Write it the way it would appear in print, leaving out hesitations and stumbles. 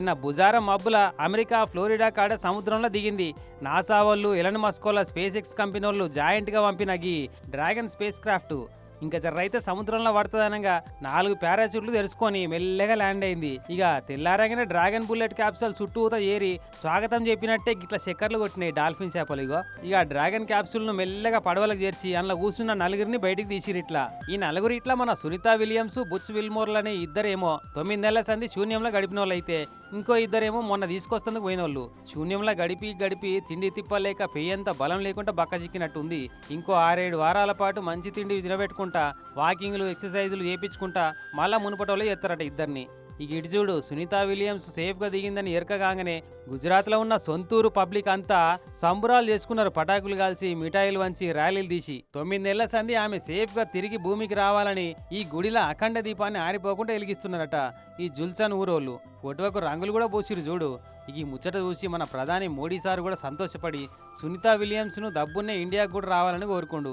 నిన్న బుజారం మబ్బుల America Florida కాడ సముద్రంలో దిగింది. నాసా వాళ్ళు, ఎలన్ మస్కోల స్పేస్ ఎక్స్ కంపెనీ వాళ్ళు జాయింట్గా పంపిన గీ డ్రాగన్ స్పేస్ క్రాఫ్ట్ ఇంకా జర్రైతే సముద్రంలో పడుతుందనగా 4 పారాచూట్లు తెరుచుకొని మెల్లగా ల్యాండ్ అయింది. ఇక తెల్లారగానే డ్రాగన్ బుల్లెట్ క్యాప్సూల్ చుట్టూత ఏరి స్వాగతం చెప్పినట్టే గిట్లా చక్కర్లు కొట్టినాయి డాల్ఫిన్ చేపలు. ఇక డ్రాగన్ క్యాప్సూల్ ను మెల్లగా పడవలకు చేర్చి అందులో కూర్చున్న 4 బయటికి తీసిరు. ఈ 4 ఇట్లా మన సునీత విలియమ్స్, బుచ్ విల్మోర్లనే ఇద్దరేమో 9 నెలల సంది శూన్యంలో గడిపిన వాళ్ళు అయితే ఇంకో ఇద్దరేమో మొన్న తీసుకొస్తేందుకు పోయిన వాళ్ళు. శూన్యంలో గడిపి తిండి తిప్పలేక పెయ్యంత బలం లేకుండా బక్క చిక్కినట్టుంది. ఇంకో 6-7 వారాల పాటు మంచి తిండి తినబెట్టుకుంటా వాకింగ్లు ఎక్సర్సైజులు చేయించుకుంటా మళ్ళా మునుపటోళ్ళు చేస్తారట ఇద్దరిని. ఇక ఇటు చూడు, సునీత విలియమ్స్ సేఫ్గా దిగిందని ఎరకగానే గుజరాత్లో ఉన్న సొంతూరు పబ్లిక్ అంతా సంబురాలు చేసుకున్నారు. పటాకులు కాల్చి, మిఠాయిలు వంచి, ర్యాలీలు తీసి 9 నెలల సంది ఆమె సేఫ్గా తిరిగి భూమికి రావాలని ఈ గుడిలో అఖండ దీపాన్ని ఆరిపోకుండా వెలిగిస్తున్నారట ఈ జుల్సన్ ఊరోళ్ళు. ఫోటోకు రంగులు కూడా పోసిరు చూడు. ఈ ముచ్చట చూసి మన ప్రధాని మోడీ సార్ కూడా సంతోషపడి సునీత విలియమ్స్ను దబ్బున్నే ఇండియాకు కూడా రావాలని కోరుకుండు.